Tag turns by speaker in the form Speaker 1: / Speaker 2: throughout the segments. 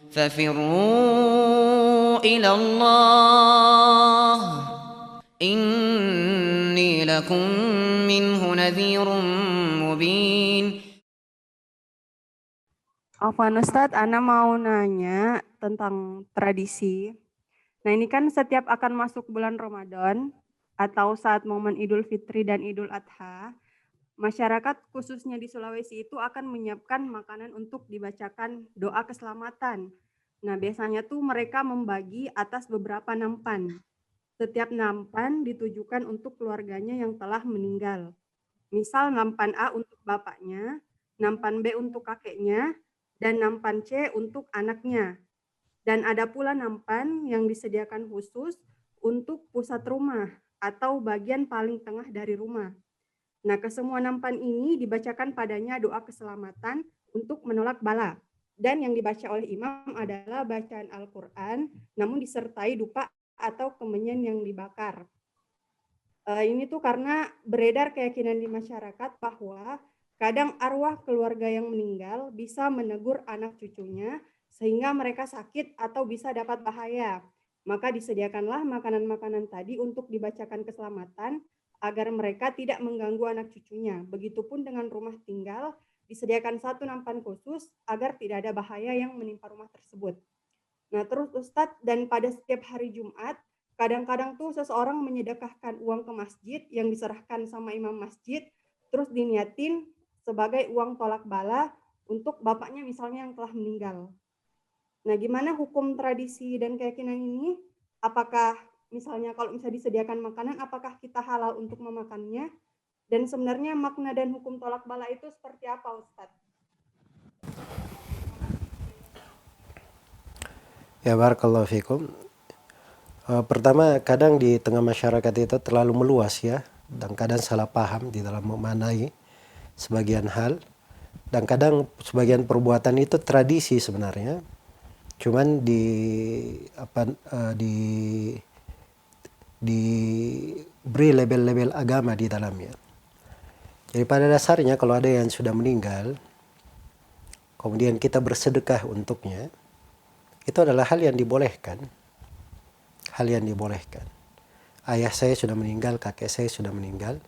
Speaker 1: ففروا إلى الله إني لكم منه نذير مبين.
Speaker 2: Afwan Ustadz, Ana mau nanya tentang tradisi. Nah ini kan setiap akan masuk bulan Ramadan atau saat momen Idul Fitri dan Idul Adha, masyarakat khususnya di Sulawesi itu akan menyiapkan makanan untuk dibacakan doa keselamatan. Nah biasanya tuh mereka membagi atas beberapa nampan. Setiap nampan ditujukan untuk keluarganya yang telah meninggal. Misal nampan A untuk bapaknya, nampan B untuk kakeknya, dan nampan C untuk anaknya. Dan ada pula nampan yang disediakan khusus untuk pusat rumah atau bagian paling tengah dari rumah. Nah, kesemua nampan ini dibacakan padanya doa keselamatan untuk menolak bala. Dan yang dibaca oleh imam adalah bacaan Al-Quran, namun disertai dupa atau kemenyan yang dibakar. Ini tuh karena beredar keyakinan di masyarakat bahwa kadang arwah keluarga yang meninggal bisa menegur anak cucunya sehingga mereka sakit atau bisa dapat bahaya. Maka disediakanlah makanan-makanan tadi untuk dibacakan keselamatan agar mereka tidak mengganggu anak cucunya. Begitupun dengan rumah tinggal, disediakan satu nampan khusus agar tidak ada bahaya yang menimpa rumah tersebut. Nah terus Ustadz, dan pada setiap hari Jumat, kadang-kadang tuh seseorang menyedekahkan uang ke masjid yang diserahkan sama imam masjid, terus diniatin sebagai uang tolak bala untuk bapaknya misalnya yang telah meninggal. Nah gimana hukum tradisi dan keyakinan ini? Apakah misalnya kalau misalnya disediakan makanan, apakah kita halal untuk memakannya? Dan sebenarnya makna dan hukum tolak bala itu seperti apa Ustadz?
Speaker 3: Ya, barakallahu fikum. Pertama, kadang di tengah masyarakat itu terlalu meluas ya, dan kadang salah paham di dalam memaknai sebagian hal, dan kadang sebagian perbuatan itu tradisi sebenarnya, cuman diberi label-label agama di dalamnya. Jadi pada dasarnya kalau ada yang sudah meninggal, kemudian kita bersedekah untuknya, itu adalah hal yang dibolehkan. Hal yang dibolehkan. Ayah saya sudah meninggal, kakek saya sudah meninggal.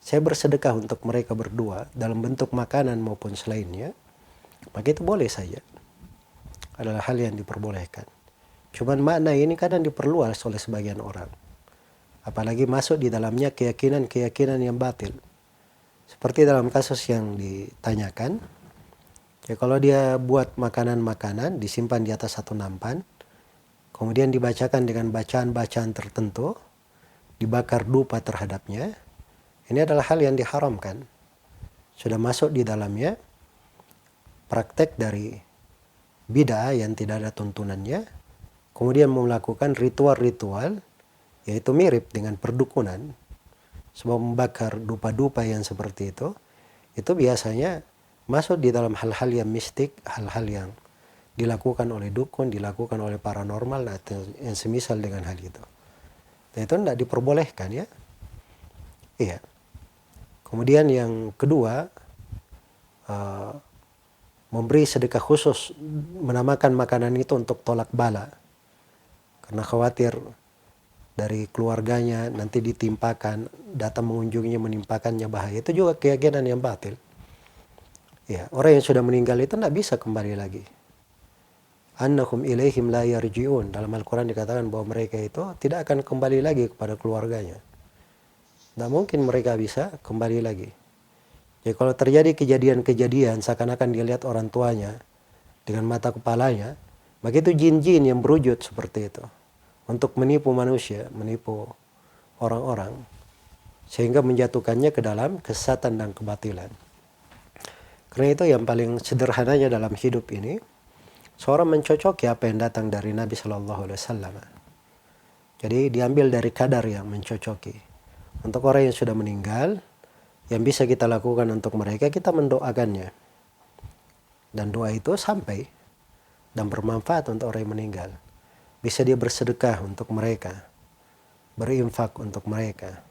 Speaker 3: Saya bersedekah untuk mereka berdua dalam bentuk makanan maupun selainnya. Maka itu boleh saja. Adalah hal yang diperbolehkan. Cuman makna ini kadang diperluas oleh sebagian orang. Apalagi masuk di dalamnya keyakinan-keyakinan yang batil. Seperti dalam kasus yang ditanyakan. Ya, kalau dia buat makanan-makanan disimpan di atas satu nampan, kemudian dibacakan dengan bacaan-bacaan tertentu, dibakar dupa terhadapnya, ini adalah hal yang diharamkan. Sudah masuk di dalamnya praktek dari bid'ah yang tidak ada tuntunannya, kemudian melakukan ritual-ritual, yaitu mirip dengan perdukunan. Sebab membakar dupa-dupa yang seperti itu biasanya masuk di dalam hal-hal yang mistik, hal-hal yang dilakukan oleh dukun, dilakukan oleh paranormal, atau yang semisal dengan hal itu. Dan itu tidak diperbolehkan ya. Iya. Kemudian yang kedua, memberi sedekah khusus, menamakan makanan itu untuk tolak bala. Karena khawatir dari keluarganya nanti ditimpakan, datang mengunjunginya menimpakannya bahaya. Itu juga keyakinan yang batil. Ya, orang yang sudah meninggal itu tidak bisa kembali lagi. Annahum ilaihim la yarji'un. Dalam Al-Quran dikatakan bahwa mereka itu tidak akan kembali lagi kepada keluarganya. Tidak mungkin mereka bisa kembali lagi. Jadi kalau terjadi kejadian-kejadian seakan-akan dia lihat orang tuanya dengan mata kepalanya, maka itu jin-jin yang berwujud seperti itu. Untuk menipu manusia, menipu orang-orang. Sehingga menjatuhkannya ke dalam kesesatan dan kebatilan. Karena itu yang paling sederhananya dalam hidup ini, seorang mencocoki apa yang datang dari Nabi Shallallahu Alaihi Wasallam. Jadi diambil dari kadar yang mencocoki. Untuk orang yang sudah meninggal, yang bisa kita lakukan untuk mereka, kita mendoakannya. Dan doa itu sampai dan bermanfaat untuk orang yang meninggal. Bisa dia bersedekah untuk mereka, berinfak untuk mereka.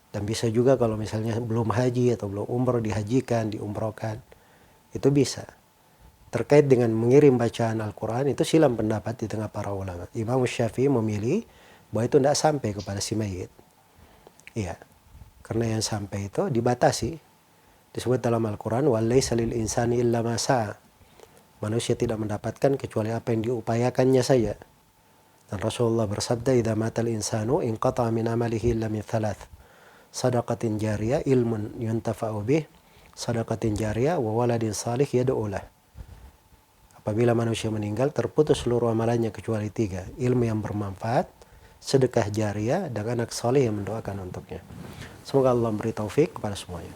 Speaker 3: Dan bisa juga kalau misalnya belum haji atau belum umroh, dihajikan, diumrohkan. Itu bisa. terkait dengan mengirim bacaan Al-Quran itu silam pendapat di tengah para ulama. Imam Syafi'i memilih bahwa itu tidak sampai kepada si mayit. Iya, karena yang sampai itu dibatasi. Disebut dalam Al-Quran, وَلَيْسَ لِلْإِنسَانِ إِلَّا مَا سَعَى. Manusia tidak mendapatkan kecuali apa yang diupayakannya saja. Dan Rasulullah bersabda, إِذَا مَاتَ الْإِنسَانُ إِنْقَطَعَ مِنْ عَمَلِهِ إِلَّا مِنْ ثَلَاثٍ صَدَقَةٍ جَارِيَةٍ عِلْمٌ يُنْتَفَعُ بِهِ صَدَقَةٍ جَارِيَةٍ وَوَلَدٍ صَالِحٍ يَدْعُو لَهُ. Apabila manusia meninggal, terputus seluruh amalannya kecuali 3. Ilmu yang bermanfaat, sedekah jariah, dan anak soleh yang mendoakan untuknya. Semoga Allah memberi taufik kepada semuanya.